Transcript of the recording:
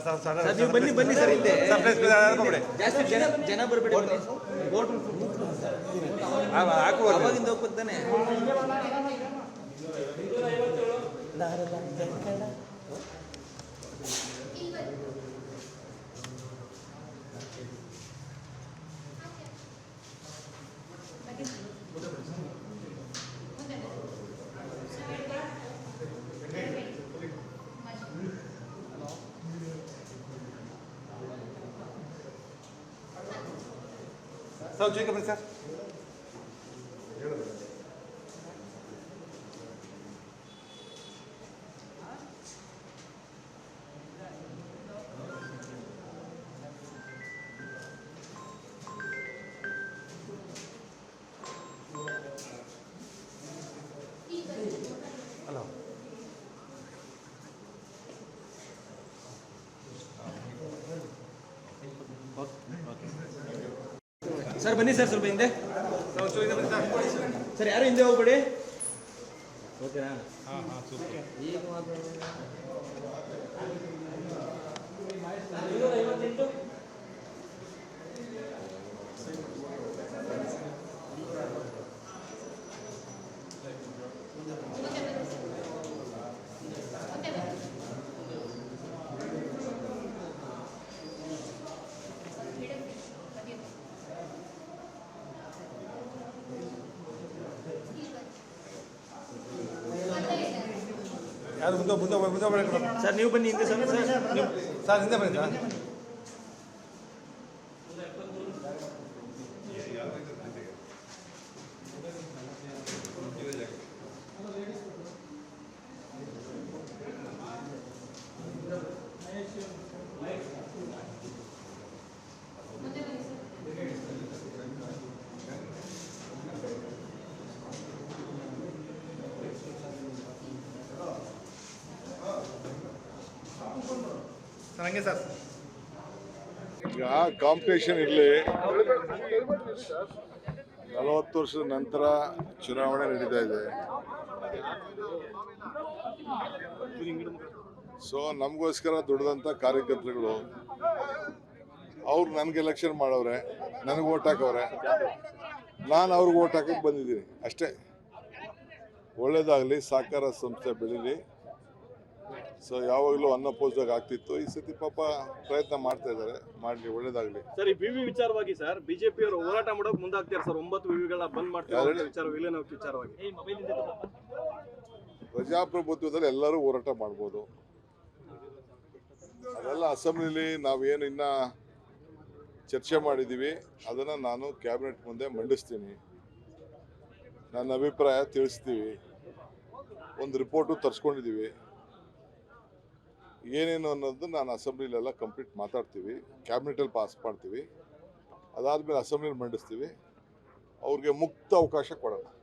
Sir ನೀವು ಬನ್ನಿ sir ಹಿಂದೆ ಜಾಸ್ತಿ ಜನ ಬರಬೇಡಿ ಅವಾಗಿಂದ ಹೋಗ್ತಾನೆ ಸರ್ ಜೊತೆ ಬನ್ನಿ ಸರ್. ಹಲೋ ಸರ್ ಬನ್ನಿ ಸರ್ ಸ್ವಲ್ಪ ಹಿಂದೆ ಸರ್ ಯಾರು ಹಿಂದೆ ಹೋಗ್ಬೇಡಿ ಓಕೆನಾ ಈಗ ಯಾರು ಮುಂದೆ ಬನ್ನಿ ಸರ್ ನೀವು ಬನ್ನಿ ಹಿಂದೆ ಸರ್ ಸರ್ ಹಿಂದೆ ಬನ್ನಿ ಸರ್. ಹಂಗೆ ಸರ್ ಈಗ ಕಾಂಪಿಟೇಷನ್ ಇರಲಿ. 40 ವರ್ಷದ ನಂತರ ಚುನಾವಣೆ ನಡೀತಾ ಇದೆ. ಸೊ ನಮಗೋಸ್ಕರ ದುಡಿದಂಥ ಕಾರ್ಯಕರ್ತರುಗಳು ಅವ್ರು ನನಗೆ ಎಲೆಕ್ಷನ್ ಮಾಡವ್ರೆ, ನನಗೆ ಓಟ್ ಹಾಕವ್ರೆ, ನಾನು ಅವ್ರಿಗೆ ಓಟ್ ಹಾಕಕ್ಕೆ ಬಂದಿದ್ದೀನಿ ಅಷ್ಟೇ. ಒಳ್ಳೇದಾಗಲಿ, ಸಹಕಾರ ಸಂಸ್ಥೆ ಬೆಳೀಲಿ. ಸೊ ಯಾವಾಗಲೂ ಅನ್ನಪೋಸ್ದಾಗ ಆಗ್ತಿತ್ತು, ಈ ಸತಿ ಪಾಪ ಪ್ರಯತ್ನ ಮಾಡ್ತಾ ಇದ್ದಾರೆ, ಮಾಡಲಿ, ಒಳ್ಳೇದಾಗಲಿ. ಸರ್ ಈ ವಿವಿ ವಿಚಾರವಾಗಿ ಸರ್ ಬಿಜೆಪಿ ಅವರು ಹೋರಾಟ ಮಾಡೋಕೆ ಮುಂದಾಗ್ತಾರೆ ಸರ್. 9 ವಿವಿಗಳನ್ನ ಬಂದ್ ಮಾಡ್ತಾರೆ ವಿಚಾರವಾಗಿ. ಪ್ರಜಾಪ್ರಭುತ್ವದಲ್ಲಿ ಎಲ್ಲರೂ ಹೋರಾಟ ಮಾಡ್ಬೋದು. ಅದೆಲ್ಲ ಅಸೆಂಬ್ಲಿಲಿ ನಾವೇನು ಇನ್ನ ಚರ್ಚೆ ಮಾಡಿದ್ದೀವಿ ಅದನ್ನು ನಾನು ಕ್ಯಾಬಿನೆಟ್ ಮುಂದೆ ಮಂಡಿಸ್ತೀನಿ. ನನ್ನ ಅಭಿಪ್ರಾಯ ತಿಳಿಸ್ತೀವಿ. ಒಂದು ರಿಪೋರ್ಟು ತರಿಸ್ಕೊಂಡಿದ್ದೀವಿ. ಏನೇನು ಅನ್ನೋದು ನಾನು ಅಸೆಂಬ್ಲಿಲೆಲ್ಲ ಕಂಪ್ಲೀಟ್ ಮಾತಾಡ್ತೀವಿ, ಕ್ಯಾಬಿನೆಟಲ್ಲಿ ಪಾಸ್ ಮಾಡ್ತೀವಿ. ಅದಾದಮೇಲೆ ಅಸೆಂಬ್ಲಿಲಿ ಮಂಡಿಸ್ತೀವಿ. ಅವ್ರಿಗೆ ಮುಕ್ತ ಅವಕಾಶ ಕೊಡೋಣ.